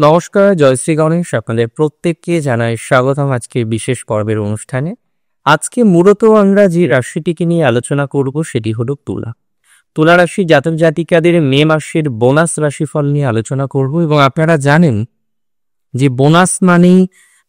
নমস্কার, জয়শ্রী গণেশ। আপনাদের প্রত্যেককে জানাই স্বাগতম আজকের বিশেষ পর্বের অনুষ্ঠানে। আজকে মূলত আমরা যে রাশিটিকে নিয়ে আলোচনা করব সেটি হলো তুলা। তুলা রাশি জাতক জাতিকাদের মে মাসের বোনাস রাশিফল নিয়ে আলোচনা করব এবং আপনারা জানেন যে বোনাস মানেই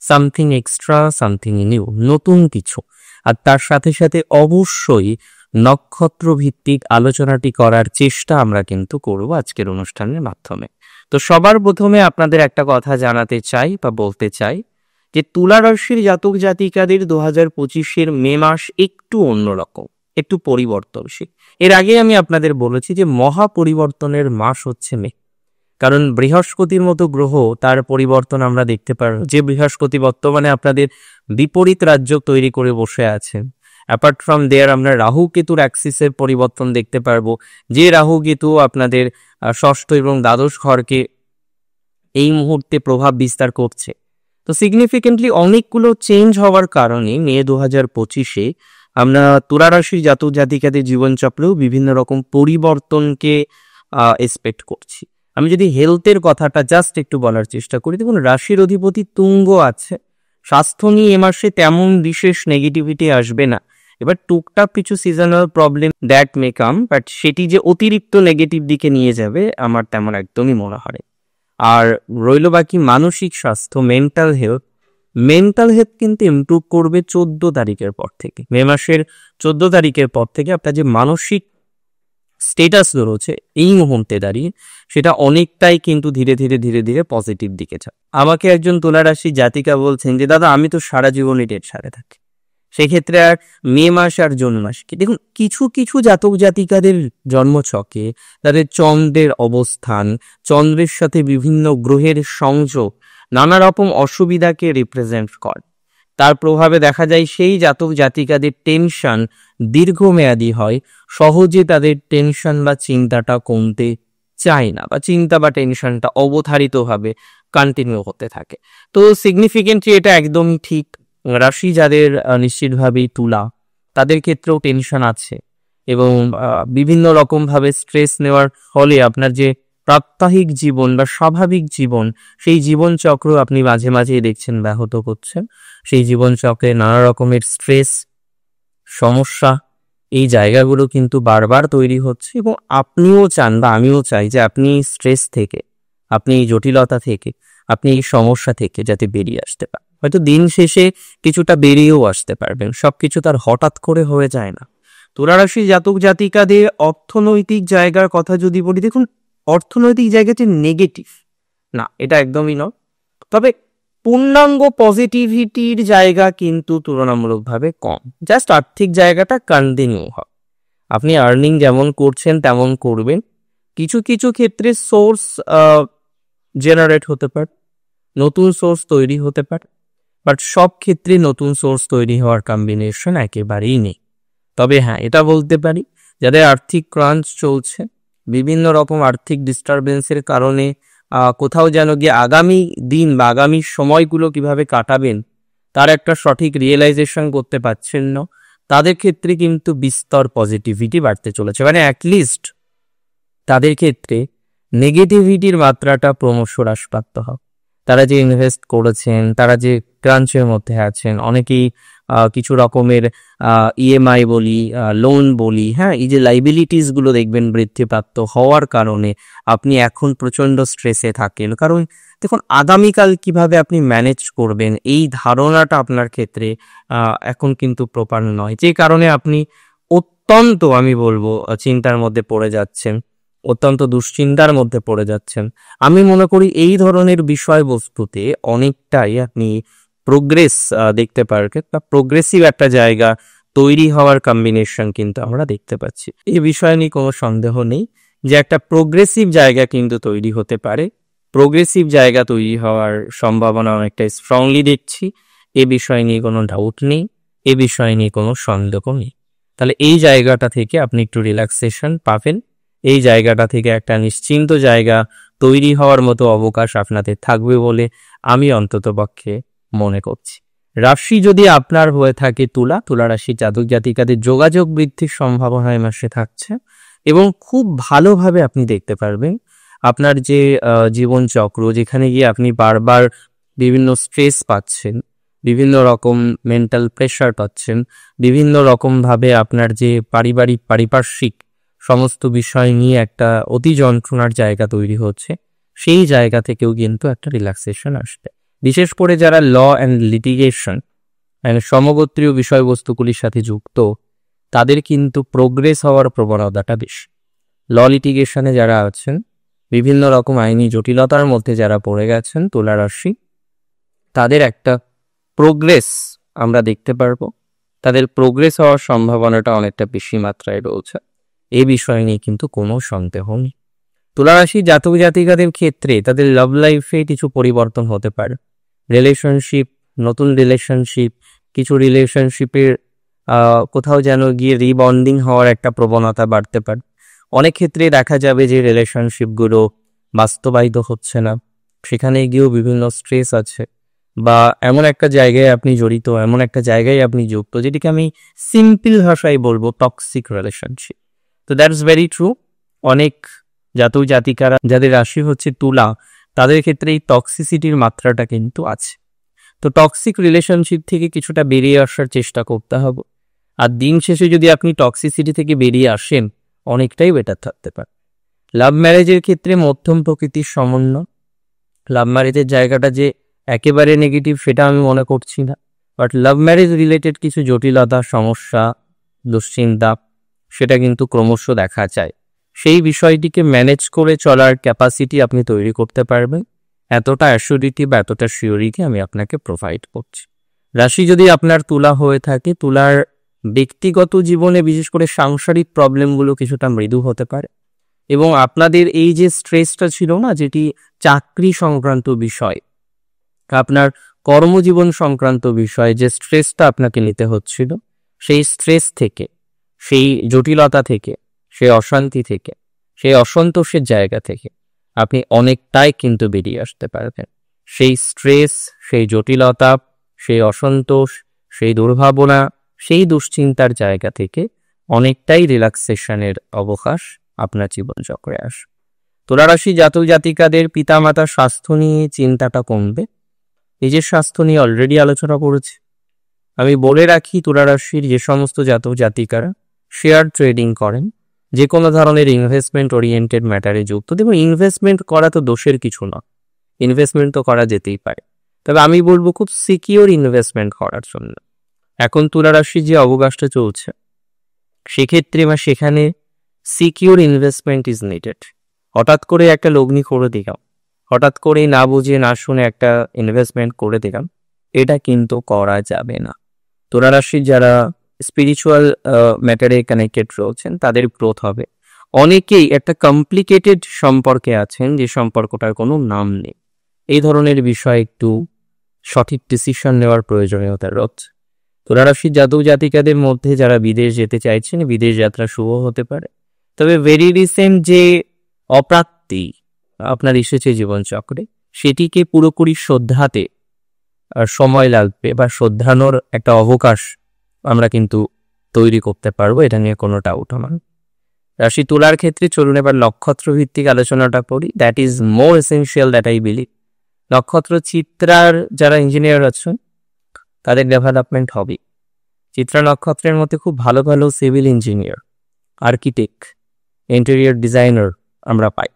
সামথিং এক্সট্রা, সামথিং নিউ, নতুন কিছু। আর তার সাথে সাথে অবশ্যই নক্ষত্র ভিত্তিক আলোচনাটি করার চেষ্টা আমরা কিন্তু করব আজকের অনুষ্ঠানের মাধ্যমে। তো সবার প্রথমে আপনাদের একটা কথা জানাতে চাই বা বলতে চাই যে তুলা রাশির জাতক জাতিকাদের 2025-এর মে মাস একটু অন্যরকম, একটু পরিবর্তনশীল। এর আগে আমি আপনাদের বলেছি যে মহা পরিবর্তনের মাস হচ্ছে মে, কারণ বৃহস্পতির মতো গ্রহ তার পরিবর্তন আমরা দেখতে পারব। যে বৃহস্পতি বর্তমানে আপনাদের বিপরীত রাজ্য তৈরি করে বসে আছেন, অ্যাপার্ট ফ্রম দেয়ার আমরা রাহু কেতুর অ্যাক্সিসের পরিবর্তন দেখতে পারবো। যে রাহু কেতু আপনাদের ষষ্ঠ এবং দ্বাদশ ঘরকে এই মুহূর্তে প্রভাব বিস্তার করছে। তো সিগনিফিকেন্টলি অনেকগুলো চেঞ্জ হওয়ার কারণে মে 2025-এ আমরা তুলা রাশির জাতক জাতিকাদের জীবনচক্রেও বিভিন্ন রকম পরিবর্তনকে এক্সপেক্ট করছি। আমি যদি হেলথের কথাটা জাস্ট একটু বলার চেষ্টা করি, দেখুন রাশির অধিপতি তুঙ্গ আছে। স্বাস্থ্য নিয়ে এ মাসে তেমন বিশেষ নেগেটিভিটি আসবে না। এবার টুকটাক কিছু seasonal problem that may come, but সেটি যে অতিরিক্ত নেগেটিভ দিকে নিয়ে যাবে আমার তেমন একদমই মনে হয়। আর রইল বাকি মানসিক স্বাস্থ্য, মেন্টাল হেলথ কিন্তু ইমপ্রুভ করবে 14 তারিখের পর থেকে। মে মাসের 14 তারিখের পর থেকে আপনার যে মানসিক স্টেটাস রয়েছে এই মুহূর্তে দাঁড়িয়ে সেটা অনেকটাই কিন্তু ধীরে ধীরে পজিটিভ দিকে যায়। আমাকে একজন তুলা রাশি জাতিকা বলছেন যে দাদা আমি তো সারা জীবনই ডেট সারে থাকি, সেক্ষেত্রে আর মে মাস আর জুন মাস কি? দেখুন কিছু কিছু জাতক জাতিকাদের জন্মছকে তাদের চন্দ্রের অবস্থান, চন্দ্রের সাথে বিভিন্ন গ্রহের সংযোগ নানা রকম অসুবিধাকে রিপ্রেজেন্ট করে। তার প্রভাবে দেখা যায় সেই জাতক জাতিকাদের টেনশন দীর্ঘমেয়াদী হয়, সহজে তাদের টেনশন বা চিন্তাটা কমতে চায় না, বা চিন্তা বা টেনশনটা অবধারিতভাবে কন্টিনিউ হতে থাকে। তো সিগনিফিকেন্টলি এটা একদম ঠিক। রাশি যাদের নিশ্চিতভাবেই তুলা, তাদের ক্ষেত্রেও টেনশন আছে এবং বিভিন্ন রকম ভাবে স্ট্রেস নেওয়ার ফলে আপনার যে প্রাত্যহিক জীবন বা স্বাভাবিক জীবন, সেই জীবন চক্র আপনি মাঝে মাঝে দেখছেন ব্যাহত করছেন। সেই জীবন চক্রে নানা রকমের স্ট্রেস, সমস্যা, এই জায়গাগুলো কিন্তু বারবার তৈরি হচ্ছে এবং আপনিও চান বা আমিও চাই যে আপনি স্ট্রেস থেকে, আপনি এই জটিলতা থেকে, আপনি এই সমস্যা থেকে যাতে বেরিয়ে আসতে পারেন। হয়তো দিন শেষে কিছুটা বেরিয়েও আসতে পারবেন, সবকিছু তার হঠাৎ করে হয়ে যায় না। তুলা রাশির জাতক জাতিকাদের অর্থনৈতিক জায়গার কথা যদি বলি, দেখুন অর্থনৈতিক জায়গাটি নেগেটিভ না, এটা একদমই নয়। তবে পূর্ণাঙ্গ পজিটিভিটির জায়গা কিন্তু তুলনামূলকভাবে কম। জাস্ট আর্থিক জায়গাটা কন্টিনিউ হয়। আপনি আর্নিং যেমন করছেন তেমন করবেন। কিছু কিছু ক্ষেত্রে সোর্স জেনারেট হতে পারে, নতুন সোর্স তৈরি হতে পারে, বাট সব ক্ষেত্রে নতুন সোর্স তৈরি হওয়ার কম্বিনেশন একেবারেই নেই। তবে হ্যাঁ, এটা বলতে পারি যাদের আর্থিক ক্রাঞ্চ চলছে, বিভিন্ন রকম আর্থিক ডিস্টারবেন্সের কারণে কোথাও যেন গিয়ে আগামী দিন বা আগামী সময়গুলো কিভাবে কাটাবেন তার একটা সঠিক রিয়েলাইজেশন করতে পারছেন না, তাদের ক্ষেত্রে কিন্তু বিস্তর পজিটিভিটি বাড়তে চলেছে। মানে অ্যাটলিস্ট তাদের ক্ষেত্রে নেগেটিভিটির মাত্রাটা ক্রমশ হ্রাসপ্রাপ্ত হবে। তারা যে ইনভেস্ট করেছেন, তারা যে ক্রাঞ্চের মধ্যে আছেন, অনেকেই কিছু রকমের ইএমআই বলি, লোন বলি, হ্যাঁ, এই যে লাইবিলিটিস গুলো দেখবেন বৃদ্ধিপ্রাপ্ত হওয়ার কারণে আপনি এখন প্রচন্ড স্ট্রেসে থাকেন। কারণ দেখুন আগামীকাল কিভাবে আপনি ম্যানেজ করবেন এই ধারণাটা আপনার ক্ষেত্রে এখন কিন্তু প্রপার নয়, যে কারণে আপনি অত্যন্ত, আমি বলবো, চিন্তার মধ্যে পড়ে যাচ্ছেন, অত্যন্ত দুশ্চিন্তার মধ্যে পড়ে যাচ্ছেন। আমি মনে করি এই ধরনের বিষয়বস্তুতে অনেকটাই আপনি প্রোগ্রেস দেখতে পারবেন, বা প্রোগ্রেসিভ একটা জায়গা তৈরি হওয়ার কম্বিনেশন কিন্তু আমরা দেখতে পাচ্ছি। এই বিষয় নিয়ে কোনো সন্দেহ নেই যে একটা প্রোগ্রেসিভ জায়গা কিন্তু তৈরি হতে পারে। প্রোগ্রেসিভ জায়গা তৈরি হওয়ার সম্ভাবনা অনেকটাই স্ট্রংলি দেখছি। এ বিষয় নিয়ে কোনো ডাউট নেই, এ বিষয় নিয়ে কোনো সন্দেহ নেই। তাহলে এই জায়গাটা থেকে আপনি একটু রিল্যাক্সেশন পাবেন, এই জায়গাটা থেকে একটা নিশ্চিন্ত জায়গা তৈরি হওয়ার মতো অবকাশ আপনাদের থাকবে বলে আমি অন্ততপক্ষে মনে করছি। রাশি যদি আপনার হয়ে থাকে তুলা রাশি জাতক জাতিকাদের যোগাযোগ বৃদ্ধির সম্ভাবনা এই মাসে থাকছে এবং খুব ভালোভাবে আপনি দেখতে পারবেন আপনার যে জীবনচক্র, যেখানে গিয়ে আপনি বারবার বিভিন্ন স্ট্রেস পাচ্ছেন, বিভিন্ন রকম মেন্টাল প্রেশার পাচ্ছেন, বিভিন্ন রকমভাবে আপনার যে পারিপার্শ্বিক সমস্ত বিষয় নিয়ে একটা অতি যন্ত্রণার জায়গা তৈরি হচ্ছে, সেই জায়গা থেকেও কিন্তু একটা রিল্যাক্সেশন আসবে। বিশেষ করে যারা ল অ্যান্ড লিটিগেশন সমগোত্রীয় বিষয়বস্তুগুলির সাথে যুক্ত, তাদের কিন্তু প্রোগ্রেস হওয়ার প্রবণতাটা বেশি। ল লিটিগেশনে যারা আছেন, বিভিন্ন রকম আইনি জটিলতার মধ্যে যারা পড়ে গেছেন তুলা রাশি, তাদের একটা প্রোগ্রেস আমরা দেখতে পারবো। তাদের প্রোগ্রেস হওয়ার সম্ভাবনাটা অনেকটা বেশি মাত্রায় রয়েছে, এই বিষয় নিয়ে কিন্তু কোনো সন্দেহ নেই। তুলা রাশি জাতক জাতিকাদের ক্ষেত্রে তাদের লাভ লাইফে কিছু পরিবর্তন হতে পারে। রিলেশনশিপ, নতুন রিলেশনশিপ, কিছু রিলেশনশিপের কোথাও যেন গিয়ে রিবন্ডিং হওয়ার একটা প্রবণতা বাড়তে পারে। অনেক ক্ষেত্রে দেখা যাবে যে রিলেশনশিপগুলো বাস্তবায়িত হচ্ছে না, সেখানে গিয়েও বিভিন্ন স্ট্রেস আছে, বা এমন একটা জায়গায় আপনি জড়িত, এমন একটা জায়গায় আপনি যুক্ত, যেটিকে আমি সিম্পল ভাষায় বলবো টক্সিক রিলেশনশিপ। তো দ্যাটস ভেরি ট্রু। অনেক জাতক জাতিকারা যাদের রাশি হচ্ছে তুলা, তাদের ক্ষেত্রে এই টক্সিসিটির মাত্রাটা কিন্তু আছে। তো টক্সিক রিলেশনশিপ থেকে কিছুটা বেরিয়ে আসার চেষ্টা করতে হবে। আর দিন শেষে যদি আপনি টক্সিসিটি থেকে বেরিয়ে আসেন, অনেকটাই বেটার থাকতে পারে। লাভ ম্যারেজের ক্ষেত্রে মধ্যম প্রকৃতির সমন্বয়। লাভ ম্যারেজের জায়গাটা যে একেবারে নেগেটিভ সেটা আমি মনে করছি না, বাট লাভ ম্যারেজ রিলেটেড কিছু জটিলতা, সমস্যা, দুশ্চিন্তা সেটা কিন্তু ক্রমশ দেখা যায়। সেই বিষয়টিকে ম্যানেজ করে চলার ক্যাপাসিটি আপনি তৈরি করতে পারবেন, এতটা অ্যাসিউরিটি বা এতটা সিওরিটি আমি আপনাকে প্রোভাইড করছি। রাশি যদি আপনার তুলা হয়ে থাকে, তুলার ব্যক্তিগত জীবনে বিশেষ করে সাংসারিক প্রবলেমগুলো কিছুটা মৃদু হতে পারে, এবং আপনাদের এই যে স্ট্রেসটা ছিল না, যেটি চাকরি সংক্রান্ত বিষয়, আপনার কর্মজীবন সংক্রান্ত বিষয়, যে স্ট্রেসটা আপনাকে নিতে হচ্ছিল, সেই স্ট্রেস থেকে, সেই জটিলতা থেকে, সেই অশান্তি থেকে, সেই অসন্তোষের জায়গা থেকে আপনি অনেকটাই কিন্তু বেরিয়ে আসতে পারবেন। সেই স্ট্রেস, সেই জটিলতা, সেই অসন্তোষ, সেই দুর্ভাবনা, সেই দুশ্চিন্তার জায়গা থেকে অনেকটাই রিল্যাক্সেশনের অবকাশ আপনার জীবনচক্রে আসে। তুলা রাশি জাতক জাতিকাদের পিতামাতার স্বাস্থ্য নিয়ে চিন্তাটা কমবে। নিজের স্বাস্থ্য নিয়ে অলরেডি আলোচনা করেছি। আমি বলে রাখি, তুলা রাশির যে সমস্ত জাতক জাতিকারা শেয়ার ট্রেডিং করেন, যে কোনো ধরনের ইনভেস্টমেন্ট ওরিয়েন্টেড ম্যাটারে যুক্ত, এবং ইনভেস্টমেন্ট করা তো দোষের কিছু না, ইনভেস্টমেন্ট তো করা যেতেই পারে, তবে আমি বলবো খুব সিকিওর ইনভেস্টমেন্ট করার জন্য। এখন তুলা রাশির যে অবকাশটা চলছে, সেক্ষেত্রে বা সেখানে সিকিওর ইনভেস্টমেন্ট ইজ নিডেড। হঠাৎ করে একটা লগ্নি করে দিলাম, হঠাৎ করে না বুঝে না শুনে একটা ইনভেস্টমেন্ট করে দিলাম, এটা কিন্তু করা যাবে না। তুলা রাশির যারা স্পিরিচুয়াল ম্যাটারে কানেক্টেড রয়েছেন, তাদের গ্রোথ হবে। অনেকেই একটা কমপ্লিকেটেড সম্পর্কে আছেন, যে সম্পর্কটার কোনো নাম নেই, এই ধরনের বিষয় একটু সঠিক ডিসিশন নেওয়ার প্রয়োজনীয়তা রয়েছে। তুলা রাশির জাতক জাতিকাদের মধ্যে যারা বিদেশ যেতে চাইছেন, বিদেশ যাত্রা শুভ হতে পারে, তবে ভেরি রিসেন্ট যে অপ্রাপ্তি আপনার এসেছে জীবনচক্রে, সেটিকে পুরোপুরি শ্রদ্ধাতে সময় লাগবে, বা শ্রদ্ধানোর একটা অবকাশ আমরা কিন্তু তৈরি করতে পারবো, এটা নিয়ে কোনো ডাউট আমার। রাশি তুলার ক্ষেত্রে চলুন এবার নক্ষত্র ভিত্তিক আলোচনাটা করি। That is more essential, that I believe. নক্ষত্র চিত্রার যারা ইঞ্জিনিয়ার আছেন, তাদের ডেভেলপমেন্ট হবে। চিত্রা নক্ষত্রের মধ্যে খুব ভালো ভালো civil engineer, architect, interior designer আমরা পাই।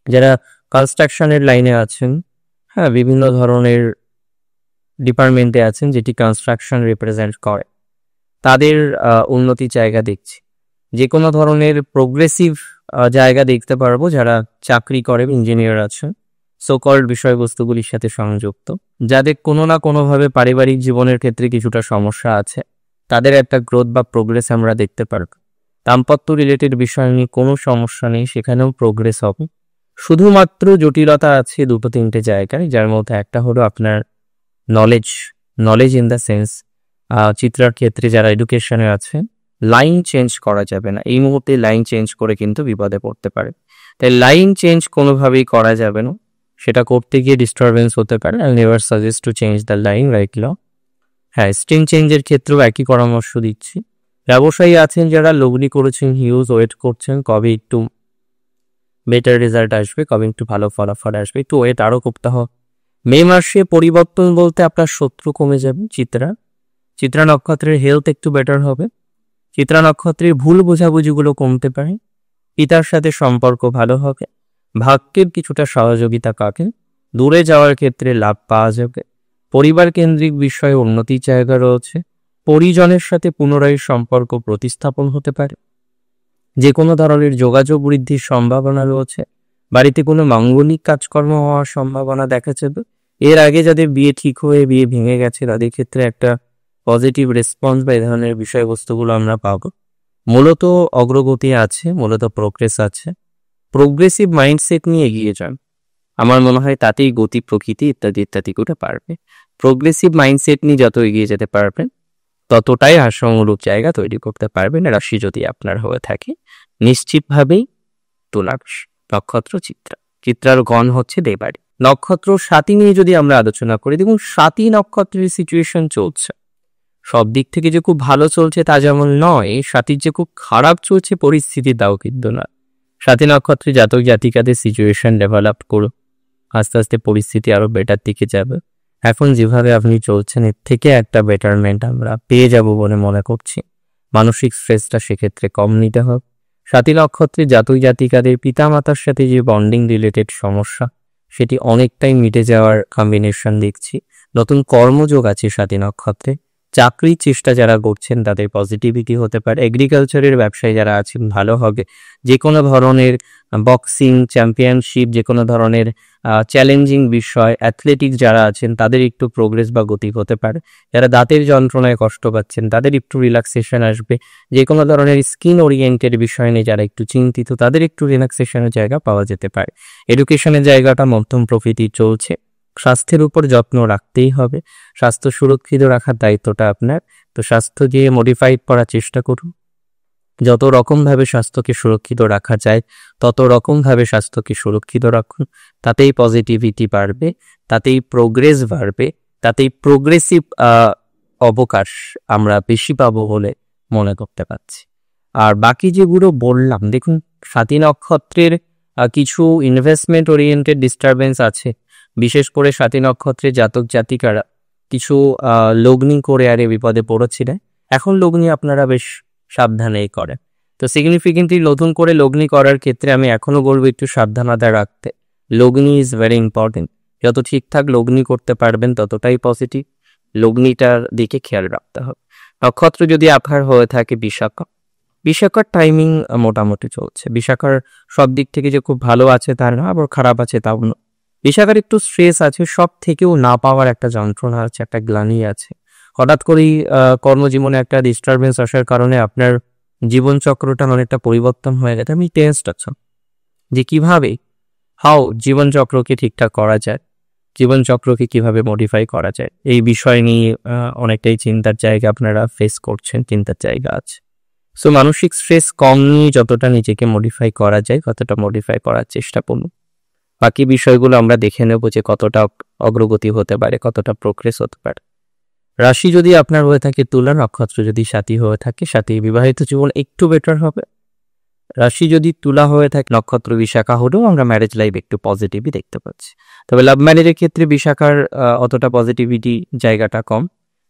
যারা কনস্ট্রাকশনের লাইনে আছেন, হ্যাঁ, বিভিন্ন ধরনের ডিপার্টমেন্টে আছেন যেটি কনস্ট্রাকশন রিপ্রেজেন্ট করে, তাদের উন্নতি জায়গা দেখছি। যে কোনো ধরনের প্রোগ্রেসিভ জায়গা দেখতে পারবো যারা চাকরি করে, ইঞ্জিনিয়ার আছেন, সোকল্ড বিষয়বস্তুগুলির সাথে সংযুক্ত, যাদের কোনো না কোনোভাবে পারিবারিক জীবনের ক্ষেত্রে কিছুটা সমস্যা আছে, তাদের একটা গ্রোথ বা প্রোগ্রেস আমরা দেখতে পারবো। দাম্পত্য রিলেটেড বিষয় নিয়ে কোনো সমস্যা নেই, সেখানেও প্রোগ্রেস হবে। শুধুমাত্র জটিলতা আছে দুটো তিনটে জায়গায়, যার মধ্যে একটা হলো আপনার নলেজ ইন দ্য সেন্স, চিত্রার ক্ষেত্রে যারা এডুকেশনে আছে, লাইন চেঞ্জ করা যাবে না। এই মুহূর্তে লাইন চেঞ্জ করে কিন্তু বিপদে পড়তে পারে, তাই লাইন চেঞ্জ কোনোভাবেই করা যাবে না। সেটা করতে গিয়ে ডিস্টারবেন্স হতে পারে। I never suggest to change the line right now. হ্যাঁ, স্ট্রিম চেঞ্জের ক্ষেত্রেও একই পরামর্শ দিচ্ছি। ব্যবসায়ী আছেন যারা লগ্নি করেছেন, হিউজ ওয়েট করছেন কবে একটু বেটার রেজাল্ট আসবে, কবে একটু ভালো ফলাফল আসবে, একটু ওয়েট আরও করতে হবে। মে মাসে পরিবর্তন বলতে আপনার শত্রু কমে যাবে। চিত্রা নক্ষত্রের হেলথ একটু বেটার হবে। চিত্রা নক্ষত্রের ভুল বোঝাবুঝিগুলো কমতে পারে। পিতার সাথে সম্পর্ক ভালো হবে। ভাগ্যের কিছুটা সহযোগিতা পাবেন। দূরে যাওয়ার ক্ষেত্রে লাভ পাওয়া যাবে। পরিবার কেন্দ্রিক বিষয়ে উন্নতির জায়গা রয়েছে। পরিজনের সাথে পুনরায় সম্পর্ক প্রতিস্থাপন হতে পারে। যে কোনো ধরনের যোগাযোগ বৃদ্ধির সম্ভাবনা রয়েছে। বাড়িতে কোনো মাঙ্গলিক কাজকর্ম হওয়ার সম্ভাবনা দেখা যাবে। এর আগে যাদের বিয়ে ঠিক হয়ে বিয়ে ভেঙে গেছে তাদের ক্ষেত্রে একটা পজিটিভ রেসপন্স বা এই ধরনের বিষয়বস্তুগুলো আমরা পাবো। মূলত অগ্রগতি আছে, মূলত প্রোগ্রেস আছে। প্রোগ্রেসিভ মাইন্ডসেট নিয়ে এগিয়ে যান, আমার মনে হয় তাতেই গতি প্রকৃতি ইত্যাদি ইত্যাদিগুলো পারবে। প্রোগ্রেসিভ মাইন্ডসেট নিয়ে যত এগিয়ে যেতে পারবেন ততটাই আশানুরূপ জায়গা তৈরি করতে পারবেন। রাশি যদি আপনার হয়ে থাকে নিশ্চিতভাবেই তুলা রাশি। নক্ষত্র চিত্রার গণ হচ্ছে দেবাড়ি। নক্ষত্র স্বাতী নিয়ে যদি আমরা আলোচনা করি, দেখুন স্বাতী নক্ষত্রের সিচুয়েশন চলছে, সব দিক থেকে যে খুব ভালো চলছে তা যেমন নয়, স্বাতীর যে খুব খারাপ চলছে পরিস্থিতি তাও কিন্তু না। স্বাতী নক্ষত্রে জাতক জাতিকাদের সিচুয়েশন ডেভেলপ করো, আস্তে আস্তে পরিস্থিতি আরো বেটার দিকে যাবে। এখন যেভাবে আপনি চলছেন এর থেকে একটা বেটারমেন্ট আমরা পেয়ে যাব বলে মনে করছি। মানসিক স্ট্রেসটা সেক্ষেত্রে কম নিতে হবে। স্বাতী নক্ষত্রে জাতক জাতিকাদের পিতামাতার সাথে যে বন্ডিং রিলেটেড সমস্যা সেটি অনেকটাই মিটে যাওয়ার কম্বিনেশন দেখছি। নতুন কর্মযোগ আছে স্বাতী নক্ষত্রে। চাকরির চেষ্টা যারা করছেন তাদের পজিটিভিটি হতে পারে। এগ্রিকালচারের ব্যবসায় যারা আছেন ভালো হবে। যে কোনো ধরনের বক্সিং চ্যাম্পিয়নশিপ, যে কোনো ধরনের চ্যালেঞ্জিং বিষয়, অ্যাথলেটিক্স যারা আছেন তাদের একটু প্রোগ্রেস বা গতি হতে পারে। যারা দাঁতের যন্ত্রণায় কষ্ট পাচ্ছেন তাদের একটু রিল্যাক্সেশন আসবে। যে কোনো ধরনের স্কিন ওরিয়েন্টেড বিষয় নিয়ে যারা একটু চিন্তিত তাদের একটু রিল্যাক্সেশনের জায়গা পাওয়া যেতে পারে। এডুকেশনের জায়গাটা মধ্যম প্রকৃতি চলছে। স্বাস্থ্যের উপর যত্ন রাখতেই হবে। স্বাস্থ্য সুরক্ষিত রাখার দায়িত্বটা আপনার। তো স্বাস্থ্য দিয়ে মডিফাইড করার চেষ্টা করুন। যত রকমভাবে স্বাস্থ্যকে সুরক্ষিত রাখা যায় তত রকমভাবে স্বাস্থ্যকে সুরক্ষিত রাখুন। তাতেই পজিটিভিটি বাড়বে, তাতেই প্রোগ্রেস বাড়বে, তাতেই প্রোগ্রেসিভ অবকাশ আমরা বেশি পাবো বলে মনে করতে পারছি। আর বাকি যেগুলো বললাম, দেখুন স্বাতী নক্ষত্রের কিছু ইনভেস্টমেন্ট ওরিয়েন্টেড ডিস্টারবেন্স আছে। বিশেষ করে স্বাতী নক্ষত্রের জাতক জাতিকারা কিছু লগ্নি করে আরে বিপদে পড়েছিলেন। এখন লগ্নি আপনারা বেশ সাবধানেই করেন। তো সিগনিফিকেন্টলি নতুন করে লগ্নি করার ক্ষেত্রে আমি এখনো বলবো একটু সাবধানতা রাখতে। লগ্নি ইজ ভেরি ইম্পর্টেন্ট। যত ঠিকঠাক লগ্নি করতে পারবেন ততটাই পজিটিভ। লগ্নিটার দিকে খেয়াল রাখতে হবে। নক্ষত্র যদি আপনার হয়ে থাকে বিশাখার টাইমিং মোটামুটি চলছে। বিশাখার সব দিক থেকে যে খুব ভালো আছে তার না, আবার খারাপ আছে তাও না। বিশাখার একটু স্ট্রেস আছে, সব থেকেও না পাওয়ার একটা যন্ত্রণা আছে, একটা গ্লানি আছে। হঠাৎ করেই কর্মজীবনে একটা ডিস্টারবেন্স আসার কারণে আপনার জীবনচক্রটা অনেকটা পরিবর্তন হয়ে গেছে। আমি টেন্সড আছি যে কিভাবে জীবনচক্রকে ঠিকঠাক করা যায়, জীবনচক্রকে কিভাবে মডিফাই করা যায়, এই বিষয় নিয়ে অনেকটাই চিন্তার জায়গা আপনারা ফেস করছেন, চিন্তার জায়গা আছে। সো মানসিক স্ট্রেস কম নিয়ে যতটা নিজেকে মডিফাই করা যায় ততটা মডিফাই করার চেষ্টা করুন। বাকি বিষয়গুলো আমরা দেখে নেব যে কতটা অগ্রগতি হতে পারে, কতটা প্রোগ্রেস হতে পারে। রাশি যদি আপনার হয়ে থাকে তুলা, নক্ষত্র যদি স্বাতী হয়ে থাকে স্বাতী, বিবাহিত জীবন একটু বেটার হবে। রাশি যদি তুলা হয়ে থাকে, নক্ষত্র বিশাখা হলেও আমরা ম্যারেজ লাইফ একটু পজিটিভই দেখতে পাচ্ছি। তবে লাভ ম্যারেজের ক্ষেত্রে বিশাখার অতটা পজিটিভিটি জায়গাটা কম।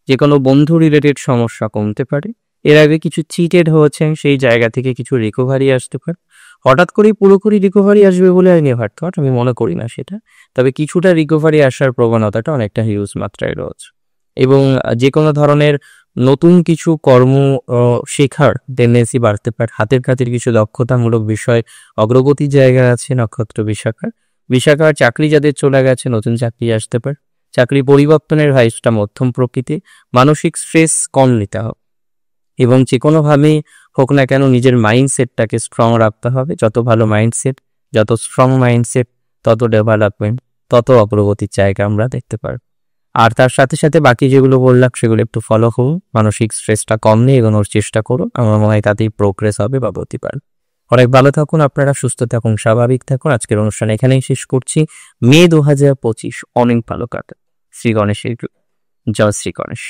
যে কোনো বন্ধু রিলেটেড সমস্যা কমতে পারে। এর আগে কিছু চিটেড হয়েছে, সেই জায়গা থেকে কিছু রিকভারি আসতে পারে। হঠাৎ করেই পুরোপুরি রিকভারি আসবে বলে আমি মনে করি না সেটা। তবে কিছুটা রিকভারি আসার প্রবণতাটা অনেকটা হিউজ মাত্রায় রয়েছে। এবং যে কোনো ধরনের নতুন কিছু কর্ম শেখার টেন্ডেন্সি বাড়তে পারে। হাতের কাজের কিছু দক্ষতামূলক বিষয় অগ্রগতির জায়গা আছে নক্ষত্র বিশাখার চাকরি যাদের চলে গেছে নতুন চাকরি আসতে পারে। চাকরি পরিবর্তনের ভাইসটা মধ্যম প্রকৃতি। মানসিক স্ট্রেস কম নিতে হবে এবং যে কোনোভাবেই হোক না কেন নিজের মাইন্ডসেটটাকে স্ট্রং রাখতে হবে। যত ভালো মাইন্ডসেট, যত স্ট্রং মাইন্ডসেট, তত ডেভেলপমেন্ট, তত অগ্রগতির জায়গা আমরা দেখতে পারব। আর তার সাথে সাথে বাকি যেগুলো বললাম সেগুলো একটু ফলো করুন। মানসিক স্ট্রেসটা কম নিয়ে এগোনোর চেষ্টা করুন। আমার মনে হয় তাতেই প্রোগ্রেস হবে বা গতি পারে। অনেক ভালো থাকুন আপনারা, সুস্থ থাকুন, স্বাভাবিক থাকুন। আজকের অনুষ্ঠান এখানেই শেষ করছি। মে 2025 অনেক ভালো কাটে। শ্রী গণেশের জয় শ্রী গণেশ।